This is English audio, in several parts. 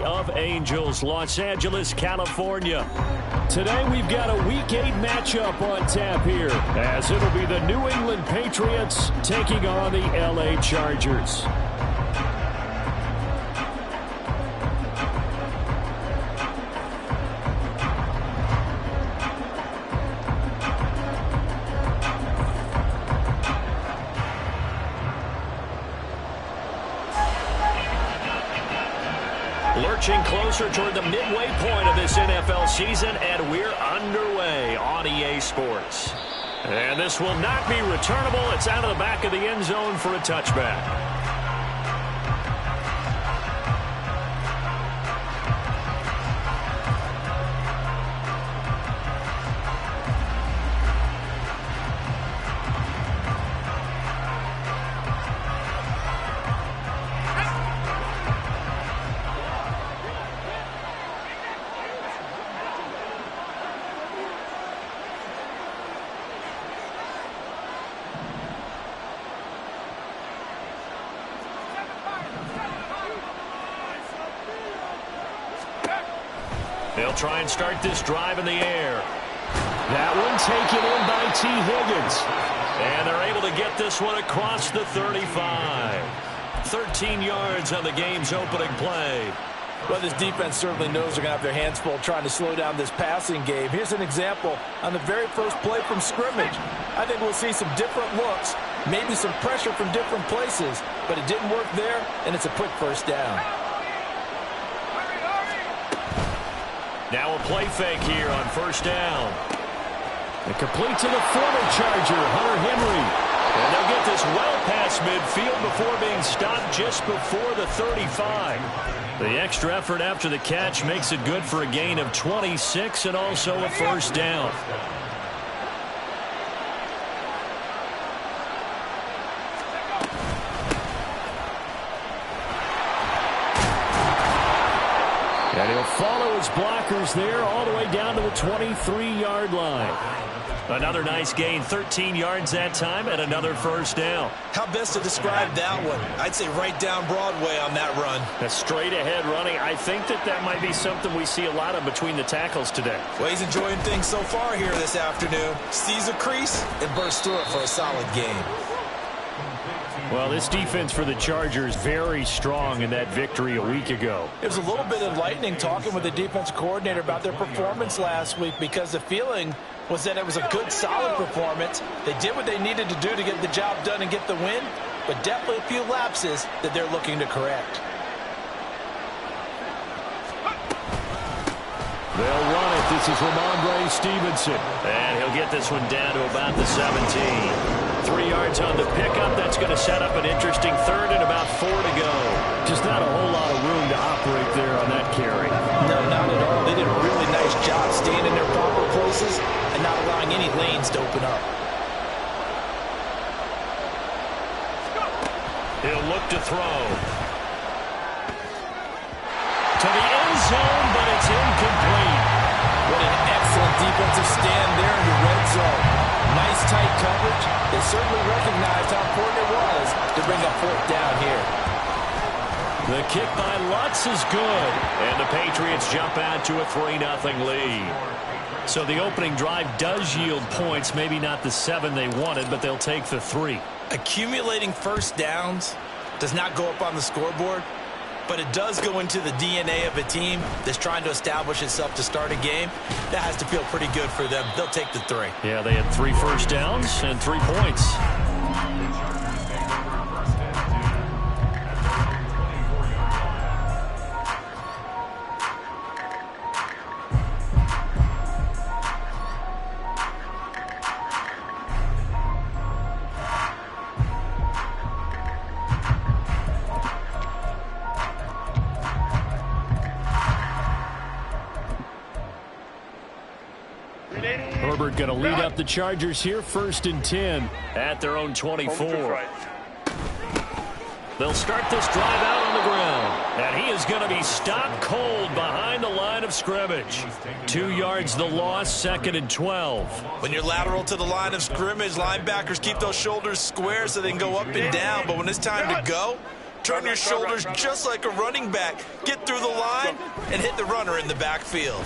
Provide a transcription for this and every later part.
City of Angels, Los Angeles, California. Today we've got a Week 8 matchup on tap here, as it'll be the New England Patriots taking on the LA Chargers. Lurching closer toward the midway point of this NFL season, and we're underway on EA Sports. And this will not be returnable. It's out of the back of the end zone for a touchback. They'll try and start this drive in the air. That one taken in by T. Higgins. And they're able to get this one across the 35. 13 yards on the game's opening play. Well, this defense certainly knows they're going to have their hands full trying to slow down this passing game. Here's an example on the very first play from scrimmage. I think we'll see some different looks, maybe some pressure from different places, but it didn't work there, and it's a quick first down. Now a play fake here on first down. And complete to the former Charger, Hunter Henry. And they'll get this well past midfield before being stopped just before the 35. The extra effort after the catch makes it good for a gain of 26 and also a first down. And he'll follow his blockers there all the way down to the 23-yard line. Another nice gain, 13 yards that time, and another first down. How best to describe that one? I'd say right down Broadway on that run. A straight-ahead running. I think that might be something we see a lot of between the tackles today. Well, he's enjoying things so far here this afternoon. Sees a crease and bursts through it for a solid game. Well, this defense for the Chargers very strong in that victory a week ago. It was a little bit enlightening talking with the defense coordinator about their performance last week, because the feeling was that it was a good, solid performance. They did what they needed to do to get the job done and get the win, but definitely a few lapses that they're looking to correct. They'll run it. This is Ramondre Stevenson. And he'll get this one down to about the 17. 3 yards on the pickup. That's going to set up an interesting third and about 4 to go. Just not a whole lot of room to operate there on that carry. No, not at all. They did a really nice job staying in their proper places and not allowing any lanes to open up. He'll look to throw. To the end zone, but it's incomplete. What an excellent defensive stand there in the red zone. Nice tight coverage. They certainly recognized how important it was to bring up fourth down here. The kick by Lutz is good. And the Patriots jump out to a 3-0 lead. So the opening drive does yield points. Maybe not the 7 they wanted, but they'll take the 3. Accumulating first downs does not go up on the scoreboard, but it does go into the DNA of a team that's trying to establish itself to start a game. That has to feel pretty good for them. They'll take the 3. Yeah, they had 3 first downs and 3 points. Herbert going to lead up the Chargers here, 1st and 10 at their own 24. They'll start this drive out on the ground, and he is going to be stopped cold behind the line of scrimmage. 2 yards the loss, 2nd and 12. When you're lateral to the line of scrimmage, linebackers keep those shoulders square so they can go up and down, but when it's time to go, turn your shoulders just like a running back. Get through the line and hit the runner in the backfield.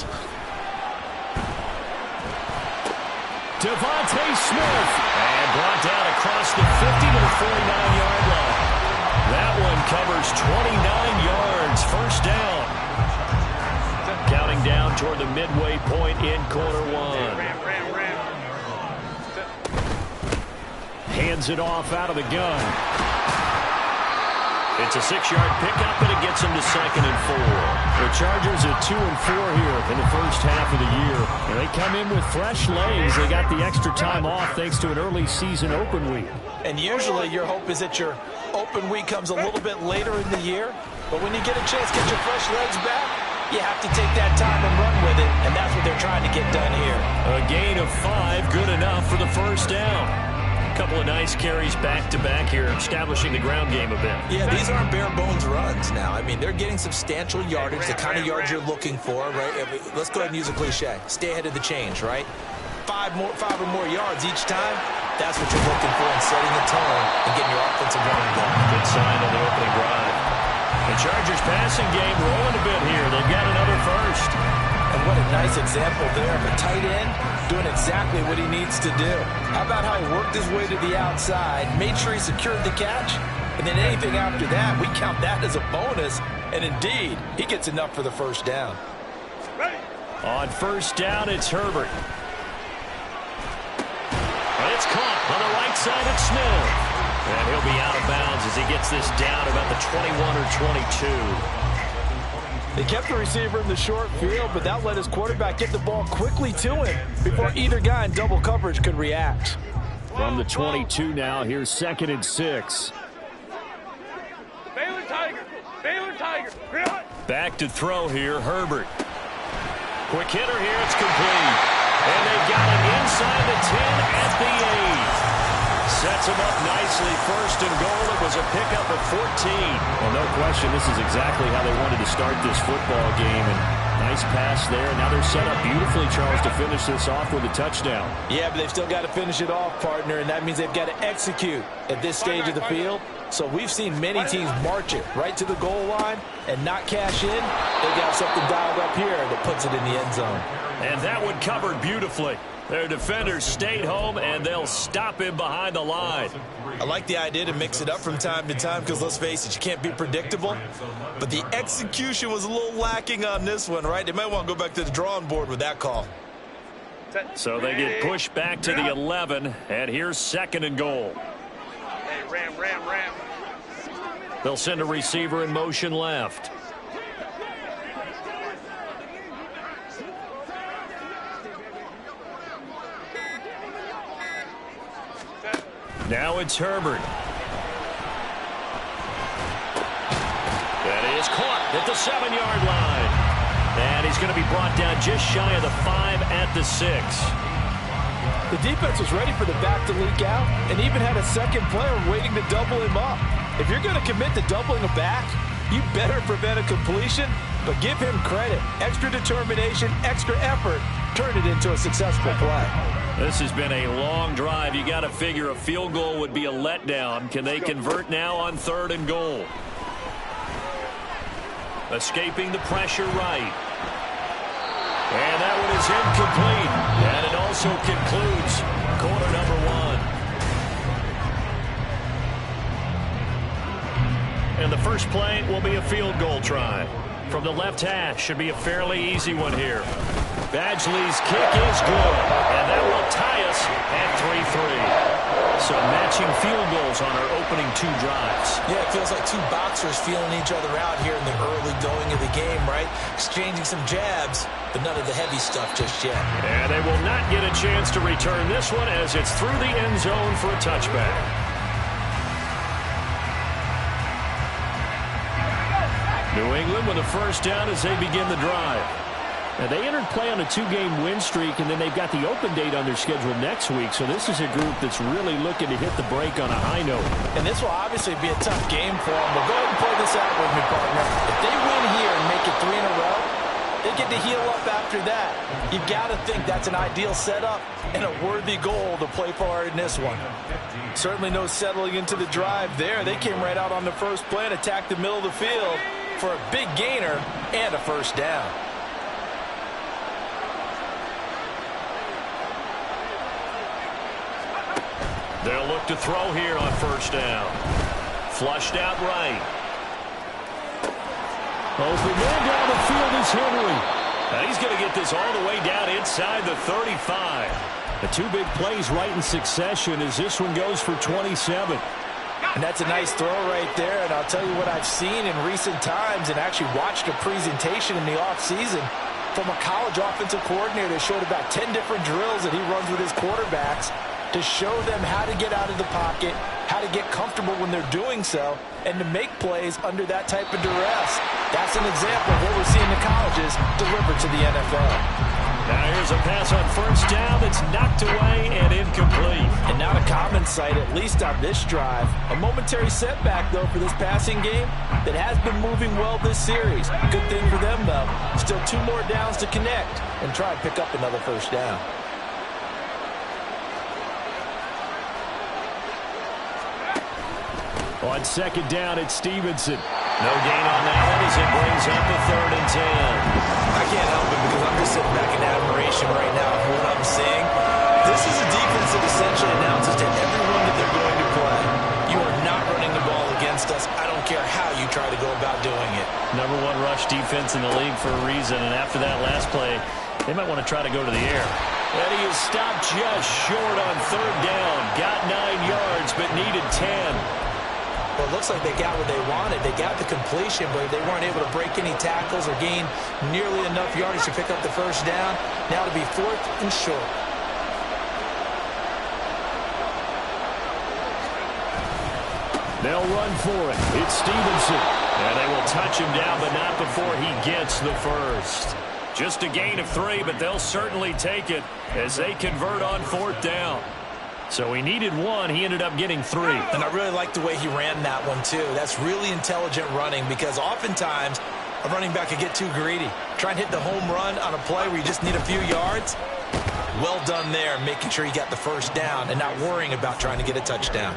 Devontae Smith. And brought down across the 50 to the 49-yard line. That one covers 29 yards. First down. Counting down toward the midway point in quarter one. Hands it off out of the gun. It's a 6-yard pickup, and it gets him to 2nd and 4. The Chargers at 2 and 4 here in the first half of the year. And they come in with fresh legs. They got the extra time off thanks to an early season open week. And usually your hope is that your open week comes a little bit later in the year. But when you get a chance to get your fresh legs back, you have to take that time and run with it. And that's what they're trying to get done here. A gain of 5, good enough for the first down. Couple of nice carries back-to-back here, establishing the ground game a bit. Yeah, these aren't bare-bones runs now. I mean, they're getting substantial yardage, the kind of yards you're looking for, right? Let's go ahead and use a cliche. Stay ahead of the change, right? 5 or more yards each time, that's what you're looking for in setting the tone and getting your offensive line going. Good sign on the opening drive. The Chargers passing game rolling a bit here. They've got another first. And what a nice example there of a tight end doing exactly what he needs to do. How about how he worked his way to the outside, made sure he secured the catch, and then anything after that, we count that as a bonus. And indeed, he gets enough for the first down. On first down, it's Herbert. And it's caught on the right side of Smith. And he'll be out of bounds as he gets this down about the 21 or 22. They kept the receiver in the short field, but that let his quarterback get the ball quickly to him before either guy in double coverage could react. From the 22 now, here's 2nd and 6. Baylor Tiger. Back to throw here, Herbert. Quick hitter here, it's complete. And they've got it inside the 10 at the 8. Sets him up nicely. 1st and goal. It was a pickup of 14. Well, no question, this is exactly how they wanted to start this football game. And nice pass there. Now they're set up beautifully, Charles, to finish this off with a touchdown. Yeah, but they've still got to finish it off, partner, and that means they've got to execute at this stage of the field. So we've seen many teams march it right to the goal line and not cash in. They've got something dialed up here that puts it in the end zone. And that one covered beautifully. Their defenders stayed home, and they'll stop him behind the line. I like the idea to mix it up from time to time because, let's face it, you can't be predictable. But the execution was a little lacking on this one, right? They might want to go back to the drawing board with that call. So they get pushed back to the 11, and here's 2nd and goal. Hey, ram. They'll send a receiver in motion left. Now it's Herbert. That is caught at the 7-yard line. And he's going to be brought down just shy of the 5 at the 6. The defense was ready for the back to leak out and even had a second player waiting to double him up. If you're going to commit to doubling a back, you better prevent a completion, but give him credit. Extra determination, extra effort, turn it into a successful play. This has been a long drive. You got to figure a field goal would be a letdown. Can they convert now on 3rd and goal? Escaping the pressure right. And that one is incomplete. And it also concludes quarter number 1. And the first play will be a field goal try. From the left hash, should be a fairly easy one here. Badgley's kick is good, and that will tie us at 3-3. So matching field goals on our opening 2 drives. Yeah, it feels like 2 boxers feeling each other out here in the early going of the game, right? Exchanging some jabs, but none of the heavy stuff just yet. And they will not get a chance to return this one as it's through the end zone for a touchback. New England with a first down as they begin the drive. Now, they entered play on a 2-game win streak, and then they've got the open date on their schedule next week. So this is a group that's really looking to hit the break on a high note. And this will obviously be a tough game for them. But go ahead and play this out with me, partner. If they win here and make it 3 in a row, they get to heal up after that. You've got to think that's an ideal setup and a worthy goal to play for in this one. Certainly no settling into the drive there. They came right out on the first play and attacked the middle of the field. for a big gainer and a first down. They'll look to throw here on first down. Flushed out right. Open man down the field is Henry. Now he's going to get this all the way down inside the 35. The two big plays right in succession as this one goes for 27. And that's a nice throw right there. And I'll tell you what I've seen in recent times and actually watched a presentation in the offseason from a college offensive coordinator that showed about 10 different drills that he runs with his quarterbacks to show them how to get out of the pocket, how to get comfortable when they're doing so, and to make plays under that type of duress. That's an example of what we're seeing the colleges deliver to the NFL. Now here's a pass on first down that's knocked away and incomplete. And not a common sight, at least on this drive. A momentary setback, though, for this passing game that has been moving well this series. Good thing for them, though. Still 2 more downs to connect and try and pick up another first down. On second down, it's Stevenson. No gain on that one as it brings up a 3rd and 10. I can't help it because I'm just sitting back in admiration right now for what I'm seeing. This is a defense that essentially announces to everyone that they're going to play. You are not running the ball against us. I don't care how you try to go about doing it. #1 rush defense in the league for a reason, and after that last play, they might want to try to go to the air. And he is stopped just short on 3rd down. Got 9 yards, but needed 10. Well, it looks like they got what they wanted. They got the completion, but they weren't able to break any tackles or gain nearly enough yardage to pick up the first down. Now to be 4th and short. They'll run for it. It's Stevenson. And they will touch him down, but not before he gets the first. Just a gain of 3, but they'll certainly take it as they convert on 4th down. So he needed 1. He ended up getting 3. And I really like the way he ran that one, too. That's really intelligent running because oftentimes a running back could get too greedy. Try and hit the home run on a play where you just need a few yards. Well done there, making sure he got the first down and not worrying about trying to get a touchdown.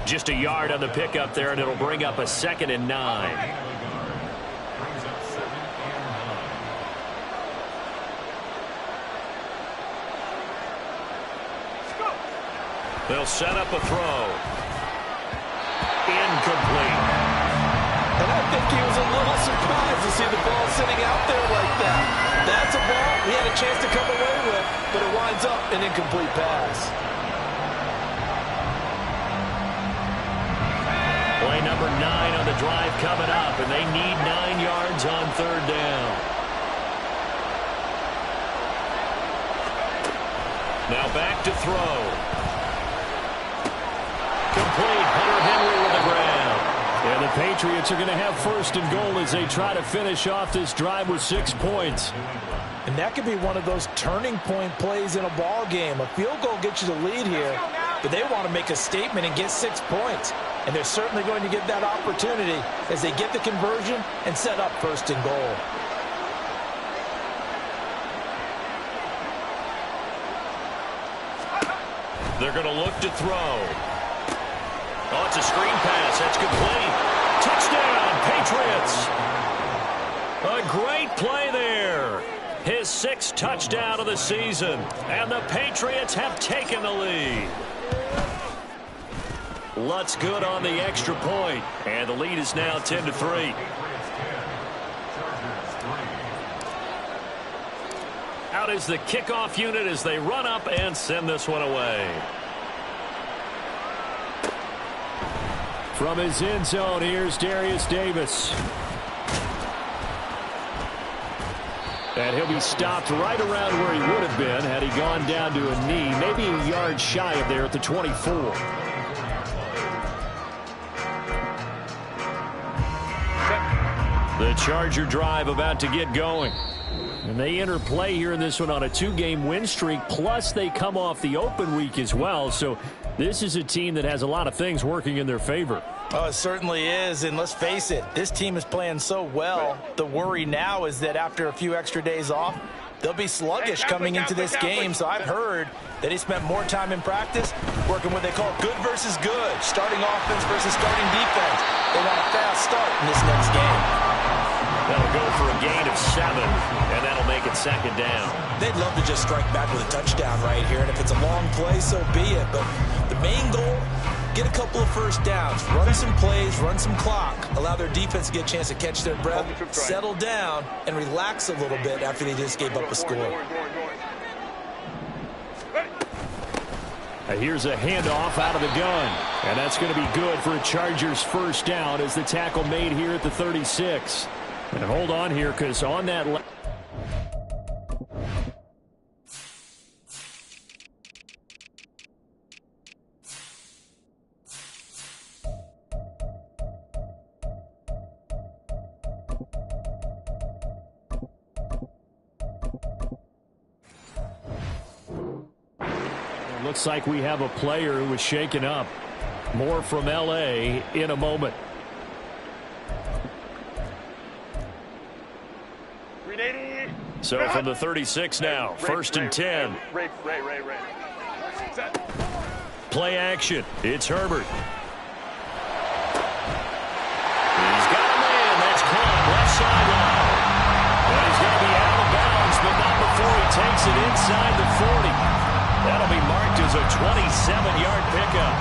Just a yard on the pickup there, and it'll bring up a 2nd and 9. They'll set up a throw. Incomplete. And I think he was a little surprised to see the ball sitting out there like that. That's a ball he had a chance to come away with, but it winds up an incomplete pass. Play number 9 on the drive coming up, and they need 9 yards on 3rd down. Now back to throw. Complete. Hunter Henry with the ground. And the Patriots are going to have 1st and goal as they try to finish off this drive with 6 points. And that could be one of those turning point plays in a ball game. A field goal gets you the lead here, but they want to make a statement and get 6 points. And they're certainly going to get that opportunity as they get the conversion and set up 1st and goal. They're going to look to throw. Oh, it's a screen pass. That's complete. Touchdown, Patriots. A great play there. His 6th touchdown of the season. And the Patriots have taken the lead. Lutz good on the extra point. And the lead is now 10-3. Out is the kickoff unit as they run up and send this one away. From his end zone, here's Darius Davis. And he'll be stopped right around where he would have been had he gone down to a knee, maybe a yard shy of there at the 24. The Charger drive about to get going. And they enter play here in this one on a 2-game win streak, plus they come off the open week as well. So this is a team that has a lot of things working in their favor. Oh, it certainly is, and let's face it, this team is playing so well. The worry now is that after a few extra days off, they'll be sluggish coming into this game. So I've heard that he spent more time in practice working what they call good versus good, starting offense versus starting defense. They want a fast start in this next game. That'll go for a gain of 7, and that'll make it second down. They'd love to just strike back with a touchdown right here, and if it's a long play, so be it. But the main goal, get a couple of first downs, run some plays, run some clock, allow their defense to get a chance to catch their breath, settle down, and relax a little bit after they just gave up a score. Here's a handoff out of the gun, and that's going to be good for a Chargers first down as the tackle made here at the 36. And hold on here, because on that looks like we have a player who was shaken up. More from L.A. in a moment. So from the 36 now, first and 10. Play action. It's Herbert. He's got a man. That's caught left sideline. And he's going to be out of bounds, but not before he takes it inside the 40. That'll be marked as a 27-yard pickup.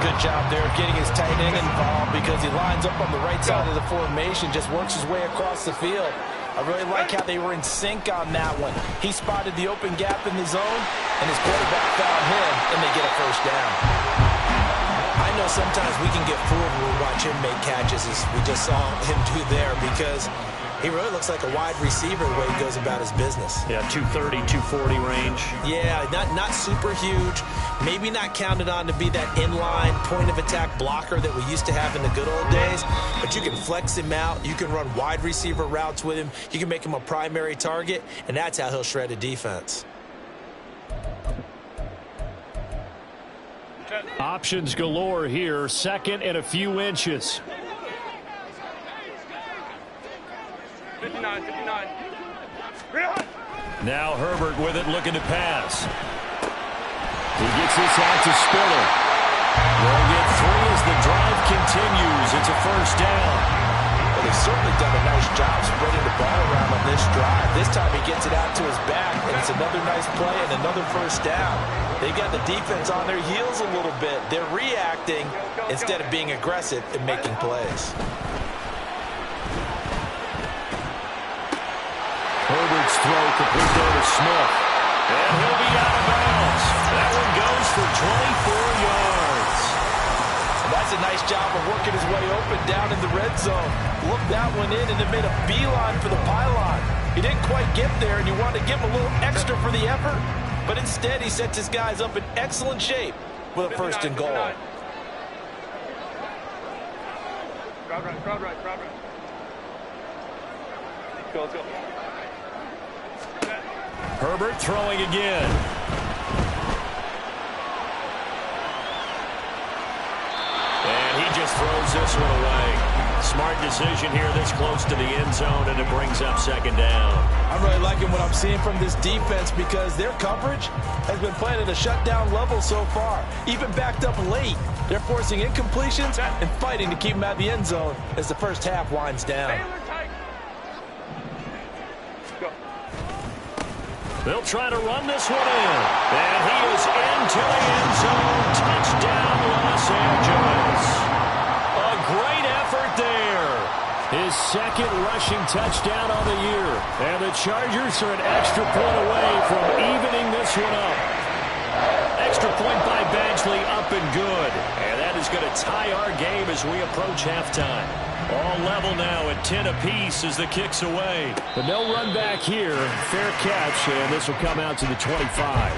Good job there of getting his tight end involved because he lines up on the right side of the formation, just works his way across the field. I really like how they were in sync on that one. He spotted the open gap in the zone, and his quarterback found him, and they get a first down. I know sometimes we can get fooled when we watch him make catches, as we just saw him do there, because he really looks like a wide receiver the way he goes about his business. Yeah, 230, 240 range. Yeah, not super huge. Maybe not counted on to be that inline point-of-attack blocker that we used to have in the good old days. But you can flex him out. You can run wide receiver routes with him. You can make him a primary target, and that's how he'll shred a defense. Options galore here. Second and a few inches. 59. Now Herbert with it, looking to pass. He gets this out to Spiller. They'll get 3 as the drive continues. It's a first down. Well, they've certainly done a nice job spreading the ball around on this drive. This time he gets it out to his back, and it's another nice play and another first down. They've got the defense on their heels a little bit. They're reacting instead of being aggressive and making plays. Herbert's throw complete there to Smith. And he'll be out of bounds. That one goes for 24 yards. And that's a nice job of working his way open down in the red zone. Looked that one in and then made a beeline for the pylon. He didn't quite get there, and you wanted to give him a little extra for the effort. But instead, he sets his guys up in excellent shape with a first and goal. Crowd right. Let's go. Herbert throwing again. And he just throws this one away. Smart decision here this close to the end zone, and it brings up second down. I'm really liking what I'm seeing from this defense because their coverage has been playing at a shutdown level so far. Even backed up late, they're forcing incompletions and fighting to keep them out of the end zone as the first half winds down. They'll try to run this one in. And he is into the end zone. Touchdown, Los Angeles. A great effort there. His second rushing touchdown on the year. And the Chargers are an extra point away from evening this one up. Extra point by Badgley, up and good. And that is going to tie our game as we approach halftime. All level now at 10 apiece as the kick's away. But no run back here. Fair catch, and this will come out to the 25.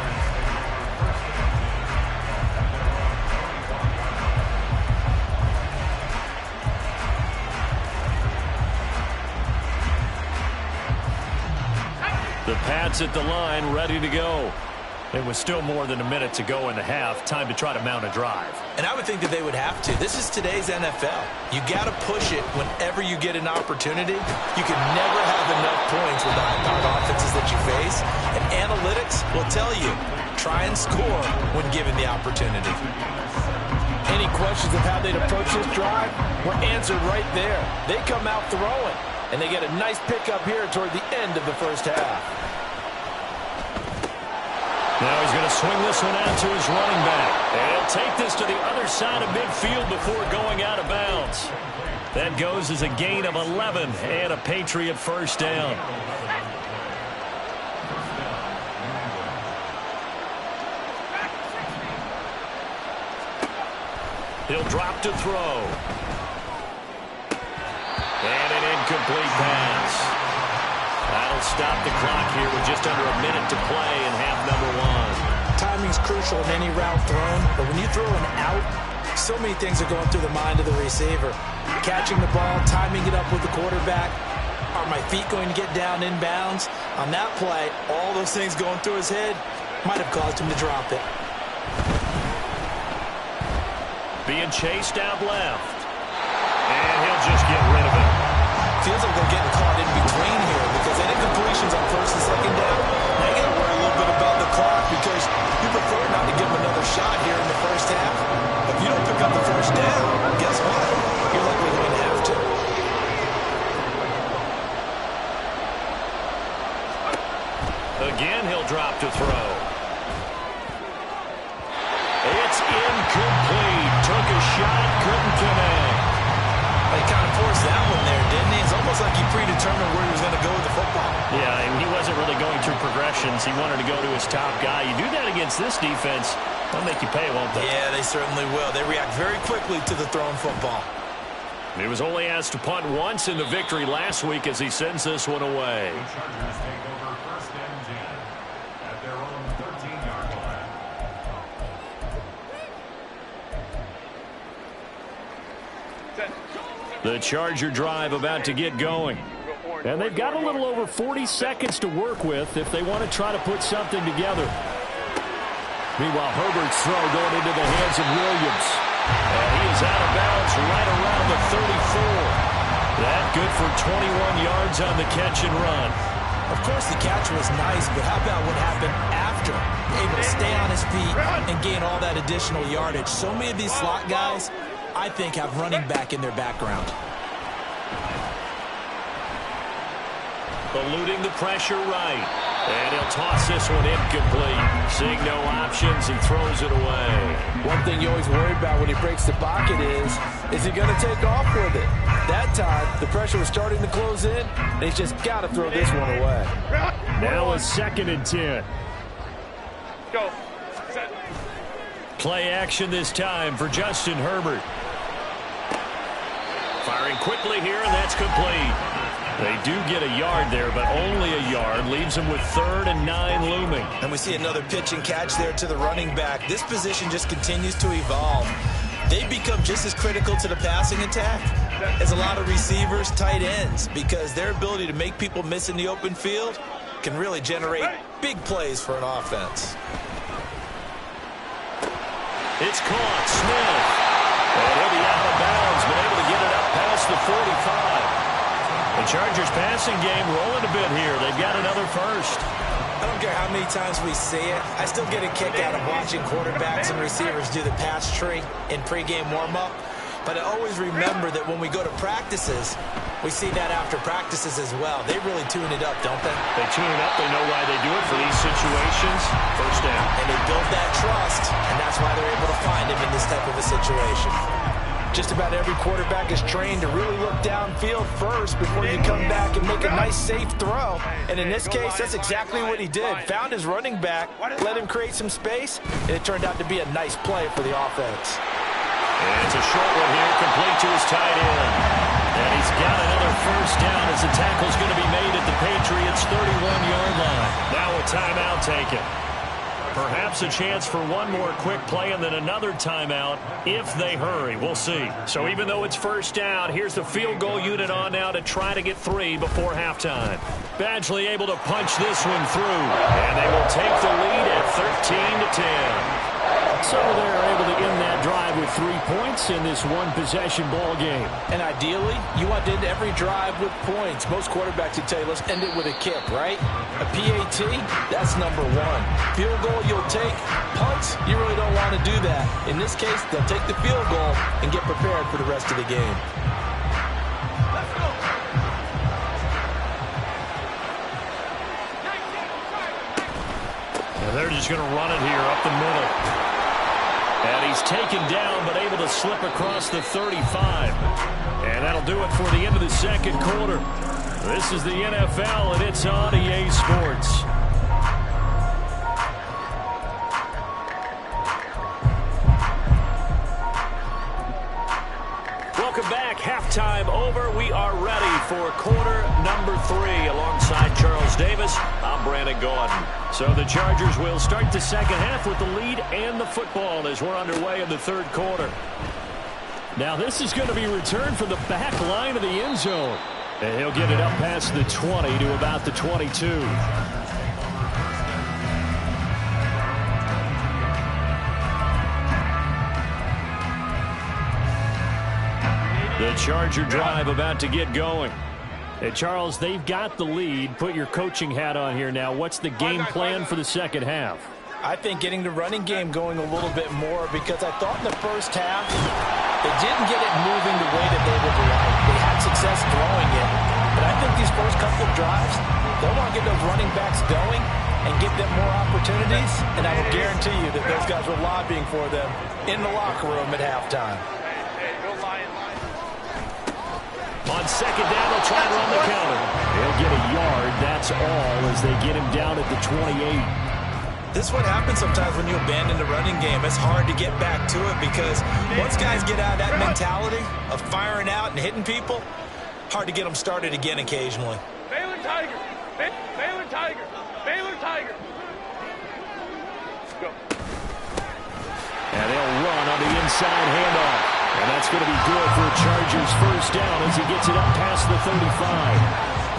The Pats at the line, ready to go. It was still more than a minute to go in the half. Time to try to mount a drive. And I would think that they would have to. This is today's NFL. You got to push it whenever you get an opportunity. You can never have enough points with the high-powered offenses that you face. And analytics will tell you, try and score when given the opportunity. Any questions of how they'd approach this drive were answered right there. They come out throwing. And they get a nice pickup here toward the end of the first half. Now he's going to swing this one out to his running back. And he'll take this to the other side of midfield before going out of bounds. That goes as a gain of 11 and a Patriot first down. He'll drop to throw. And an incomplete pass. That'll stop the clock here with just under a minute to play in half number one. Timing's crucial in any route thrown, but when you throw an out, so many things are going through the mind of the receiver. Catching the ball, timing it up with the quarterback. Are my feet going to get down inbounds? On that play, all those things going through his head might have caused him to drop it. Being chased out left. And he'll just get rid of it. Feels like they're getting caught in between here because any completions on first and second down, now you got to worry a little bit about the clock because you prefer not to give them another shot here in the first half. If you don't pick up the first down, guess what? You're likely going to have to. Again, he'll drop to throw. It's incomplete. Took a shot, couldn't connect. He kind of forced that one there, didn't he? It's almost like he predetermined where he was going to go with the football. Yeah, and he wasn't really going through progressions. He wanted to go to his top guy. You do that against this defense, they'll make you pay, won't they? Yeah, they certainly will. They react very quickly to the thrown football. He was only asked to punt once in the victory last week as he sends this one away. The Chargers take over first and 10 at their own 13-yard line. The Charger drive about to get going. And they've got a little over 40 seconds to work with if they want to try to put something together. Meanwhile, Herbert's throw going into the hands of Williams. And he is out of bounds right around the 34. That good for 21 yards on the catch and run. Of course, the catch was nice, but how about what happened after? Able to stay on his feet and gain all that additional yardage. So many of these slot guys, I think, have running back in their background. Eluding the pressure right. And he'll toss this one incomplete. Seeing no options, he throws it away. One thing you always worry about when he breaks the pocket is he going to take off with it? That time, the pressure was starting to close in, and he's just got to throw this one away. Now a 2nd and 10. Go. Set. Play action this time for Justin Herbert. Firing quickly here, and that's complete. They do get a yard there, but only a yard. Leaves them with 3rd and 9 looming. And we see another pitch and catch there to the running back. This position just continues to evolve. They become just as critical to the passing attack as a lot of receivers, tight ends, because their ability to make people miss in the open field can really generate big plays for an offense. It's caught. Smith. And he'll be out of bounds, but able to get it up past the 45. The Chargers passing game rolling a bit here. They've got another first. I don't care how many times we see it. I still get a kick out of watching quarterbacks and receivers do the pass tree in pregame warm-up. But I always remember that when we go to practices, we see that after practices as well. They really tune it up, don't they? They tune it up. They know why they do it for these situations. First down. And they build that trust, and that's why they're able to find him in this type of a situation. Just about every quarterback is trained to really look downfield first before you come back and make a nice, safe throw. And in this case, that's exactly what he did. Found his running back, let him create some space, and it turned out to be a nice play for the offense. And it's a short one here, complete to his tight end. And he's got another first down as the tackle's going to be made at the Patriots' 31-yard line. Now a timeout taken. Perhaps a chance for one more quick play and then another timeout if they hurry. We'll see. So even though it's first down, here's the field goal unit on now to try to get 3 before halftime. Badgley able to punch this one through. And they will take the lead at 13-10. So they're able to end that drive with 3 points in this one-possession ball game. And ideally, you want to end every drive with points. Most quarterbacks would tell you, let's end it with a kick, right? A PAT, that's number 1. Field goal, you'll take. Punts, you really don't want to do that. In this case, they'll take the field goal and get prepared for the rest of the game. And they're just going to run it here up the middle. And he's taken down, but able to slip across the 35. And that'll do it for the end of the second quarter. This is the NFL, and it's on EA Sports. Welcome back. Halftime over. We are ready for quarter number 3. Alongside Charles Davis, I'm Brandon Gordon. So the Chargers will start the second half with the lead and the football as we're underway in the third quarter. Now this is going to be returned from the back line of the end zone. And he'll get it up past the 20 to about the 22. The Charger drive about to get going. Hey, Charles, they've got the lead. Put your coaching hat on here now. What's the game plan for the second half? I think getting the running game going a little bit more, because I thought in the first half they didn't get it moving the way that they would like. They had success throwing it, but I think these first couple of drives, they'll want to get those running backs going and give them more opportunities, and I will guarantee you that those guys were lobbying for them in the locker room at halftime. On second down, they'll try and run the counter. They'll get a yard, that's all, as they get him down at the 28. This is what happens sometimes when you abandon the running game. It's hard to get back to it because once guys get out of that mentality of firing out and hitting people, hard to get them started again occasionally. Baylor Tiger! Baylor Tiger! Baylor Tiger! Go. And they'll run on the inside handoff. And that's going to be good for a Chargers first down as he gets it up past the 35.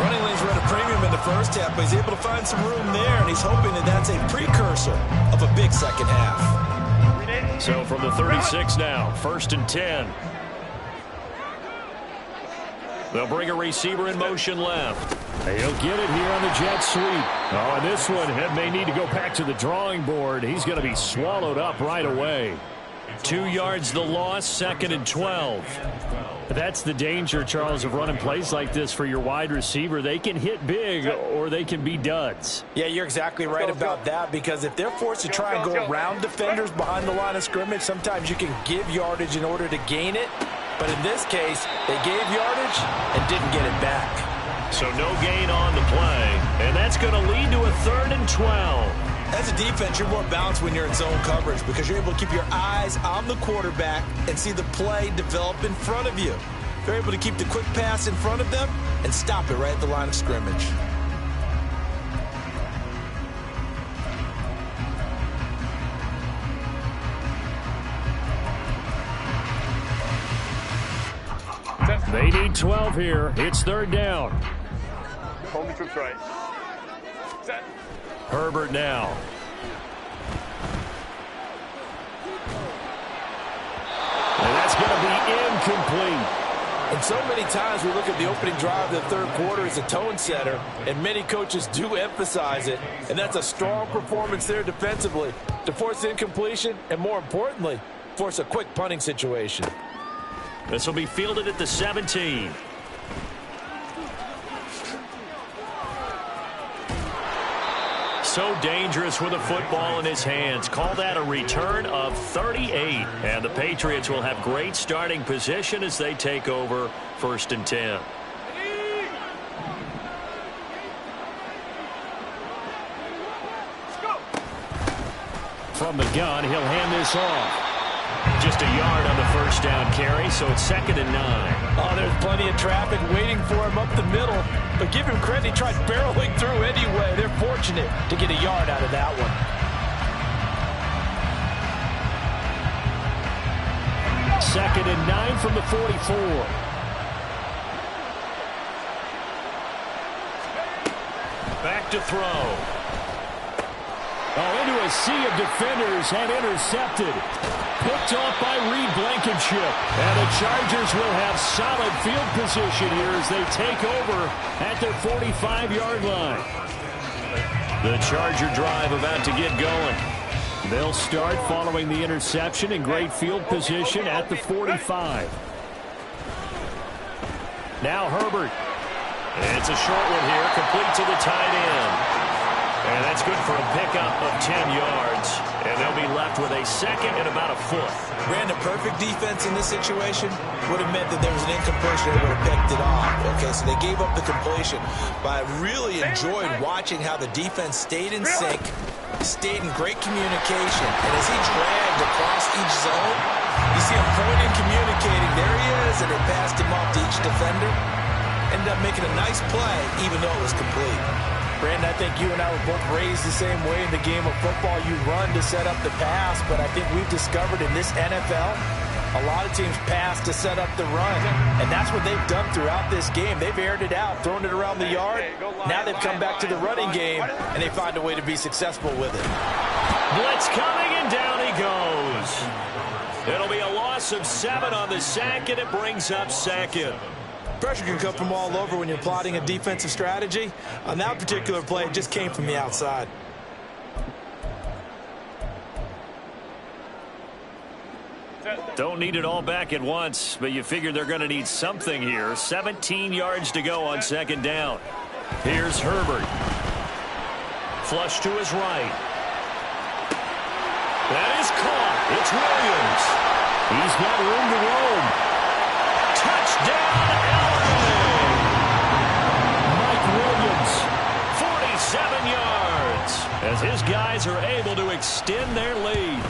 Running lanes were at a premium in the first half, but he's able to find some room there, and he's hoping that that's a precursor of a big second half. So from the 36 now, 1st and 10. They'll bring a receiver in motion left. He'll get it here on the jet sweep. Oh, and this one may need to go back to the drawing board. He's going to be swallowed up right away. 2 yards the loss, 2nd and 12. That's the danger, Charles, of running plays like this for your wide receiver. They can hit big or they can be duds. Yeah, you're exactly right about that, because if they're forced to try and go around defenders behind the line of scrimmage, sometimes you can give yardage in order to gain it. But in this case, they gave yardage and didn't get it back. So no gain on the play, and that's going to lead to a 3rd and 12. As a defense, you're more balanced when you're in zone coverage because you're able to keep your eyes on the quarterback and see the play develop in front of you. They're able to keep the quick pass in front of them and stop it right at the line of scrimmage. They need 12 here. It's 3rd down. Hold the troops right. Set. Herbert now. And that's going to be incomplete. And so many times we look at the opening drive of the third quarter as a tone setter, and many coaches do emphasize it, and that's a strong performance there defensively to force incompletion and, more importantly, force a quick punting situation. This will be fielded at the 17. So dangerous with a football in his hands. Call that a return of 38. And the Patriots will have great starting position as they take over 1st and 10. From the gun, he'll hand this off. Just a yard on the first down carry, so it's 2nd and 9. Oh, there's plenty of traffic waiting for him up the middle. But give him credit, he tried barreling through anyway. They're fortunate to get a yard out of that one. 2nd and 9 from the 44. Back to throw. Oh, into a sea of defenders and intercepted. Picked off by Reed Blankenship. And the Chargers will have solid field position here as they take over at their 45-yard line. The Charger drive about to get going. They'll start following the interception in great field position at the 45. Now Herbert. And it's a short one here, complete to the tight end. And That's good for a pickup of 10 yards. And they'll be left with a second and about a foot. Brandon, perfect defense in this situation would have meant that there was an incompletion that would have picked it off. Okay, so they gave up the completion. But I really enjoyed watching how the defense stayed in sync, stayed in great communication. And as he dragged across each zone, you see him pointing, communicating. There he is, and they passed him off to each defender. Ended up making a nice play, even though it was complete. Brandon, I think you and I were both raised the same way in the game of football. You run to set up the pass, but I think we've discovered in this NFL, a lot of teams pass to set up the run, and that's what they've done throughout this game. They've aired it out, thrown it around the yard. Now they've come back to the running game, and they find a way to be successful with it. Blitz coming, and down he goes. It'll be a loss of 7 on the sack, and it brings up second. Pressure can come from all over when you're plotting a defensive strategy. On that particular play, it just came from the outside. Don't need it all back at once, but you figure they're going to need something here. 17 yards to go on second down. Here's Herbert. Flush to his right. That is caught. It's Williams. He's got room to roam. Touchdown, LA! Mike Williams, 47 yards, as his guys are able to extend their lead.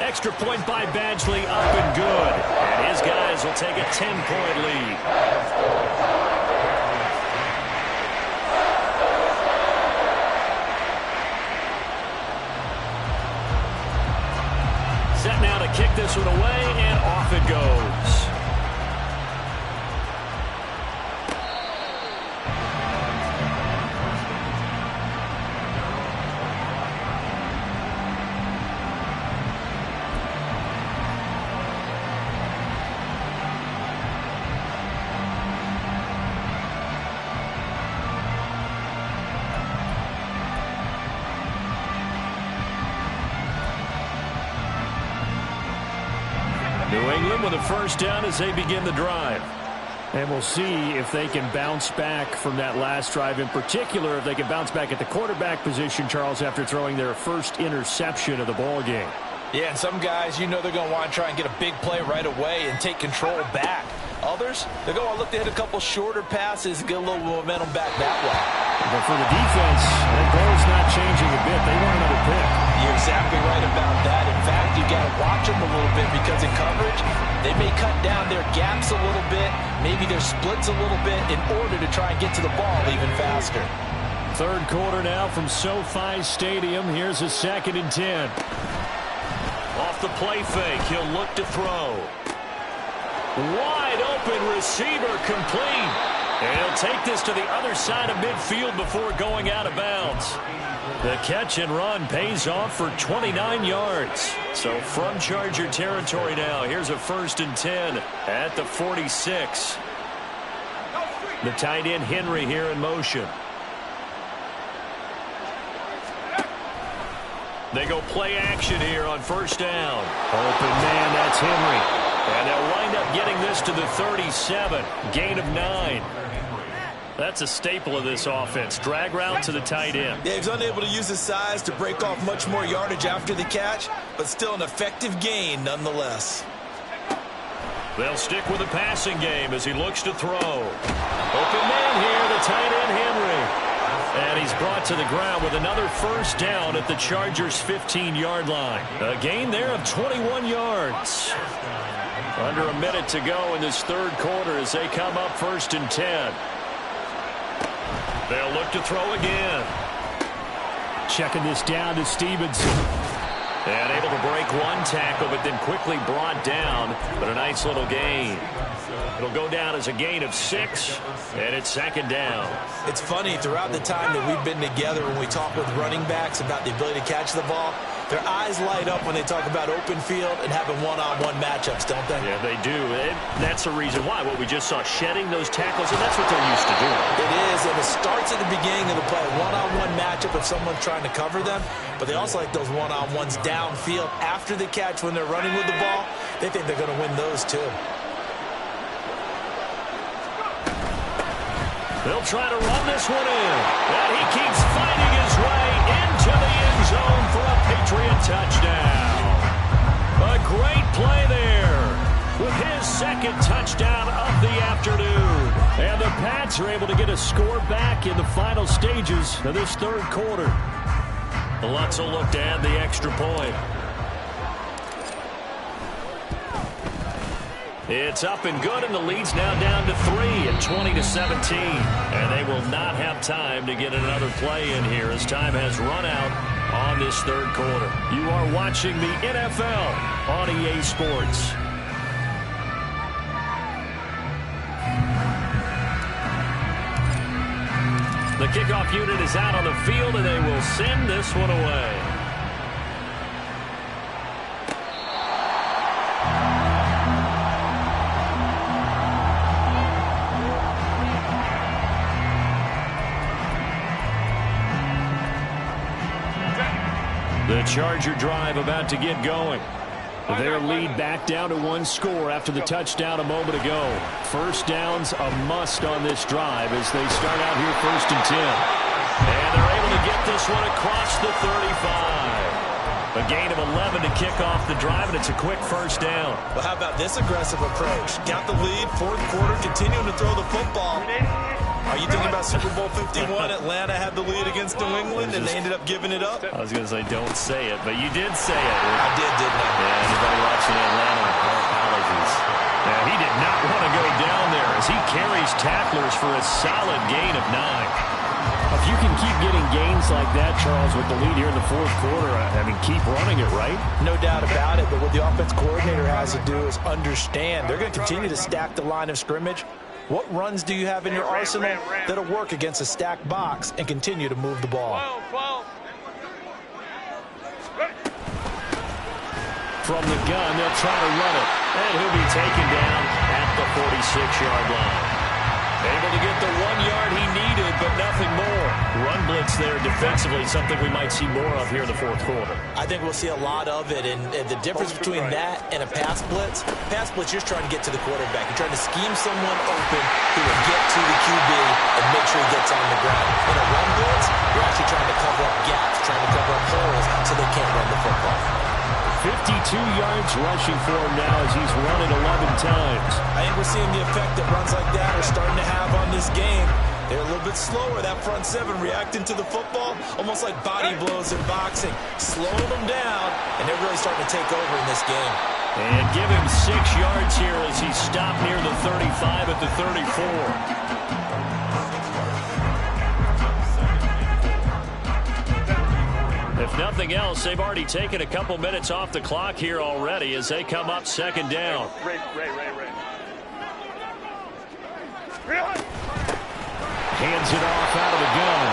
Extra point by Badgley, up and good. And his guys will take a 10-point lead. Set now to kick this one away, and off it goes. New England with a first down as they begin the drive. And we'll see if they can bounce back from that last drive. In particular, if they can bounce back at the quarterback position, Charles, after throwing their first interception of the ball game. Yeah, and some guys, you know they're going to want to try and get a big play right away and take control back. Others, they're going to look to hit a couple shorter passes and get a little momentum back that way. But for the defense, their goal's not changing a bit. They want another pick. You're exactly right about that. In fact, you got to watch them a little bit because in coverage, they may cut down their gaps a little bit, maybe their splits a little bit in order to try and get to the ball even faster. Third quarter now from SoFi Stadium. Here's a 2nd and 10. Off the play fake, he'll look to throw. Wide open receiver, complete. And he'll take this to the other side of midfield before going out of bounds. The catch and run pays off for 29 yards. So from Charger territory now, here's a 1st and 10 at the 46. The tight end Henry here in motion. They go play action here on first down. Open man, that's Henry. And they'll wind up getting this to the 37. Gain of 9. That's a staple of this offense. Drag route to the tight end. Yeah, he's unable to use his size to break off much more yardage after the catch, but still an effective gain nonetheless. They'll stick with the passing game as he looks to throw. Open man here, the tight end Henry. And he's brought to the ground with another first down at the Chargers' 15-yard line. A gain there of 21 yards. Under a minute to go in this third quarter as they come up 1st and 10. They'll look to throw again. Checking this down to Stevenson. And able to break one tackle, but then quickly brought down. But a nice little gain. It'll go down as a gain of 6, and it's 2nd down. It's funny, throughout the time that we've been together, when we talk with running backs about the ability to catch the ball, their eyes light up when they talk about open field and having one-on-one matchups, don't they? Yeah, they do. And that's the reason why. What we just saw, shedding those tackles, and that's what they're used to doing. It is, and it starts at the beginning of the play. One-on-one matchup if someone's trying to cover them, but they also like those one-on-ones downfield after the catch when they're running with the ball. They think they're going to win those, too. They'll try to run this one in. And he keeps fighting it touchdown. A great play there with his second touchdown of the afternoon. And the Pats are able to get a score back in the final stages of this third quarter. Let's look to add the extra point. It's up and good, and the lead's now down to 3 at 20-17. And they will not have time to get another play in here as time has run out on this third quarter. You are watching the NFL on EA Sports. The kickoff unit is out on the field, and they will send this one away. The Charger drive about to get going. Their lead back down to 1 score after the touchdown a moment ago. First down's a must on this drive as they start out here 1st and 10. And they're able to get this one across the 35. A gain of 11 to kick off the drive, and it's a quick first down. Well, how about this aggressive approach? Got the lead, 4th quarter, continuing to throw the football. Are you thinking about Super Bowl 51? Atlanta had the lead against New England, and they ended up giving it up? I was going to say, don't say it, but you did say it. I did, didn't I? Yeah, anybody watching Atlanta, our apologies. Yeah, he did not want to go down there as he carries tacklers for a solid gain of 9. If you can keep getting gains like that, Charles, with the lead here in the 4th quarter, I mean, keep running it, right? No doubt about it, but what the offense coordinator has to do is understand. They're going to continue to stack the line of scrimmage. What runs do you have in your arsenal that'll work against a stacked box and continue to move the ball? From the gun, they'll try to run it, and he'll be taken down at the 46-yard line. Able to get the 1 yard he needed, but nothing more. Run blitz there defensively, something we might see more of here in the 4th quarter. I think we'll see a lot of it, and the difference between that and a pass blitz, you're just trying to get to the quarterback. You're trying to scheme someone open who will get to the QB and make sure he gets on the ground. In a run blitz, you're actually trying to cover up gaps, trying to cover up holes so they can't run the football. 52 yards rushing for him now as he's run it 11 times. I think we're seeing the effect that runs like that are starting to have on this game. They're a little bit slower, that front 7 reacting to the football, almost like body blows in boxing, slowing them down, and they're really starting to take over in this game. And give him 6 yards here as he's stopped near the 35 at the 34. If nothing else, they've already taken a couple minutes off the clock here already as they come up 2nd down. Ray. Hands it off out of the gun.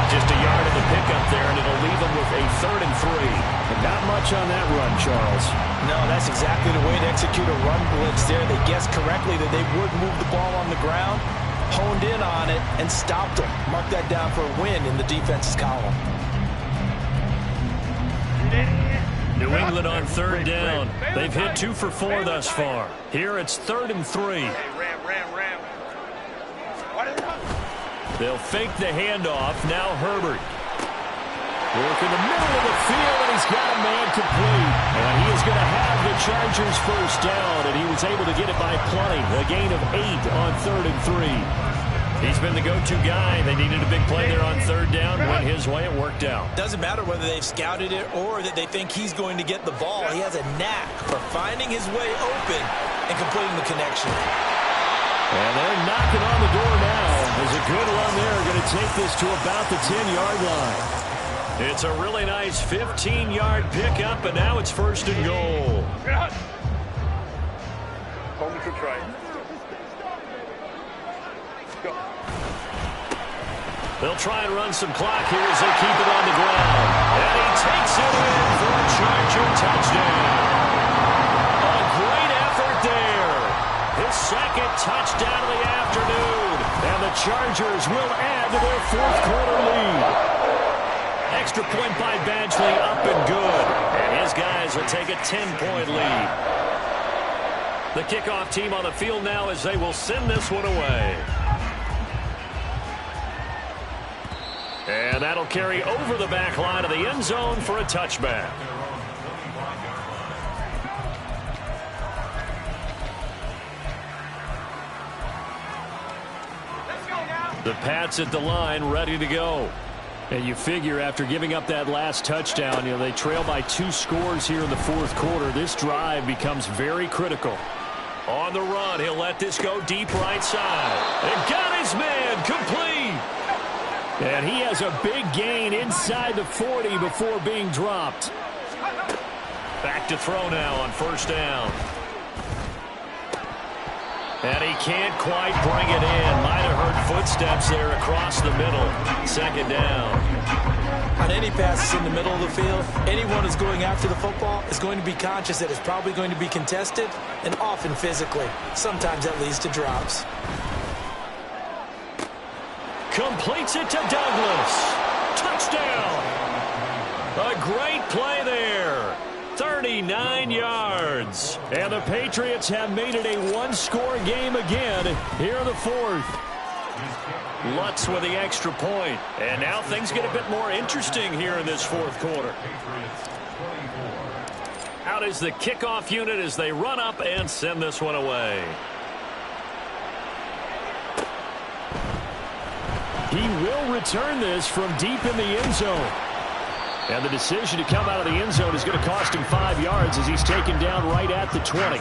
Just a yard of the pickup there, and it'll leave them with a 3rd and 3. And not much on that run, Charles. No, that's exactly the way to execute a run blitz there. They guessed correctly that they would move the ball on the ground, honed in on it, and stopped them. Mark that down for a win in the defense's column. New England on 3rd down. They've hit 2 for 4 thus far. Here it's 3rd and 3. Ram. They'll fake the handoff. Now Herbert. Work in the middle of the field, and he's got a man complete. And he is going to have the Chargers first down, and he was able to get it by plenty. A gain of 8 on 3rd and 3. He's been the go-to guy. They needed a big play there on 3rd down. Went his way. It worked out. Doesn't matter whether they've scouted it or that they think he's going to get the ball. He has a knack for finding his way open and completing the connection. And they're knocking on the door now. There's a good run there. Going to take this to about the 10-yard line. It's a really nice 15-yard pickup, and now it's 1st and goal. Hold me to try. Go. They'll try and run some clock here as they keep it on the ground. And he takes it in for a Charger touchdown. A great effort there. His 2nd touchdown of the afternoon. And the Chargers will add to their 4th quarter lead. Extra point by Badgley, up and good. And his guys will take a 10-point lead. The kickoff team on the field now as they will send this one away. And that'll carry over the back line of the end zone for a touchback. The Pats at the line, ready to go. And you figure after giving up that last touchdown, they trail by 2 scores here in the fourth quarter. This drive becomes very critical. On the run, he'll let this go deep right side. And got his man complete. And he has a big gain inside the 40 before being dropped. Back to throw now on first down. And he can't quite bring it in. Might have heard footsteps there across the middle. Second down. On any passes in the middle of the field, anyone who's going after the football is going to be conscious that it's probably going to be contested, and often physically. Sometimes that leads to drops. Completes it to Douglas. Touchdown. A great play there. 39 yards. And the Patriots have made it a one-score game again here in the fourth. Lutz with the extra point. And now things get a bit more interesting here in this fourth quarter. Out is the kickoff unit as they run up and send this one away. He will return this from deep in the end zone. And the decision to come out of the end zone is going to cost him 5 yards as he's taken down right at the 20.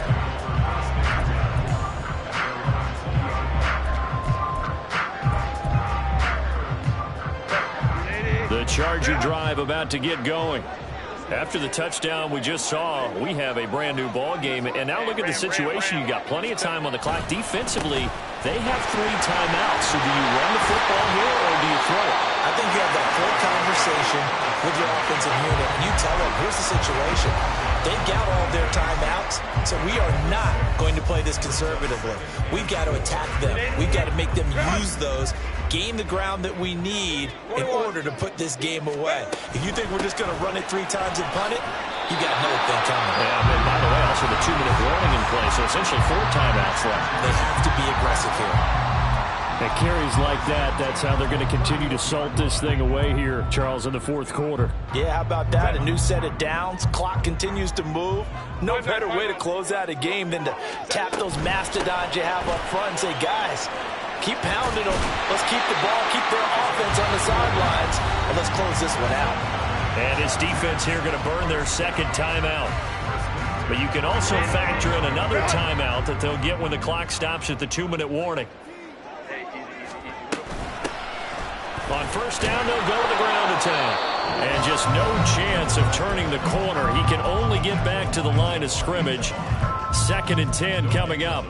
The Charger drive about to get going. After the touchdown we just saw, we have a brand new ball game. And now look at the situation. You got plenty of time on the clock. Defensively, they have 3 timeouts. So do you run the football here or do you throw it? I think you have that full conversation with your offensive unit, and you tell them, here's the situation. They've got all their timeouts, so we are not going to play this conservatively. We've got to attack them. We've got to make them use those, gain the ground that we need in order to put this game away. If you think we're just going to run it 3 times and punt it, you got another thing coming. Yeah, and by the way, also the 2-minute warning in play, so essentially 4 timeouts left. They have to be aggressive here. At carries like that, that's how they're going to continue to salt this thing away here, Charles, in the fourth quarter. Yeah, how about that? A new set of downs. Clock continues to move. No better way to close out a game than to tap those mastodons you have up front and say, guys, keep pounding them. Let's keep the ball, keep their offense on the sidelines, and let's close this one out. And his defense here going to burn their second timeout. But you can also factor in another timeout that they'll get when the clock stops at the 2-minute warning. On first down, they'll go to the ground attack. And just no chance of turning the corner. He can only get back to the line of scrimmage. 2nd and 10 coming up.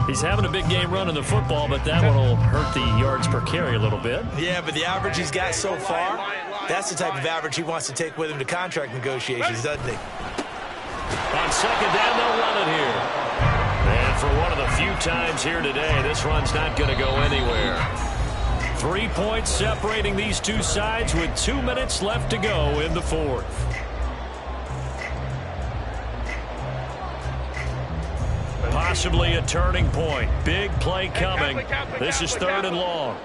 He's having a big game running the football, but that one will hurt the yards per carry a little bit. Yeah, but the average he's got so far, that's the type of average he wants to take with him to contract negotiations, doesn't he? On second down, they'll run it here. And for one of the few times here today, this run's not going to go anywhere. 3 points separating these two sides with 2 minutes left to go in the fourth. Possibly a turning point. Big play coming. This is 3rd and long.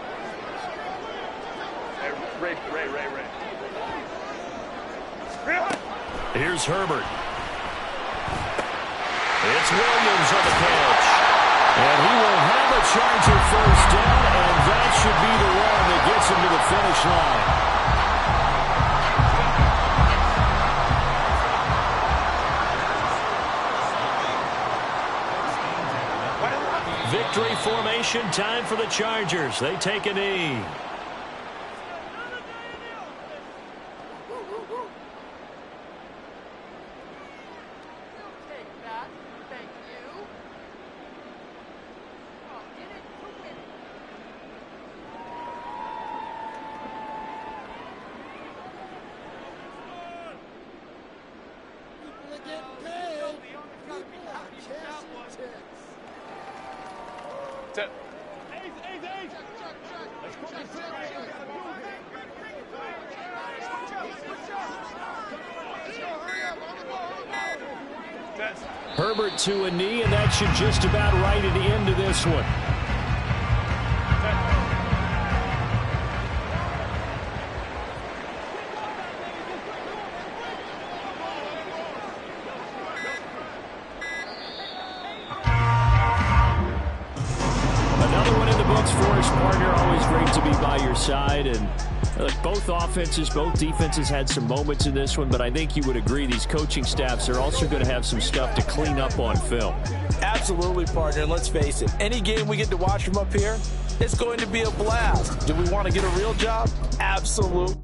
Here's Herbert. It's Williams on the catch. And he will have a Charger first down, and that should be the one that gets him to the finish line. Victory formation, time for the Chargers. They take a knee. Herbert to a knee, and that should just about write it into this one. Another one in the books for his partner always great to be by your side. And look, both offenses, both defenses had some moments in this one, but I think you would agree these coaching staffs are also going to have some stuff to clean up on film. Absolutely, partner. And let's face it, any game we get to watch from up here, it's going to be a blast. Do we want to get a real job? Absolutely.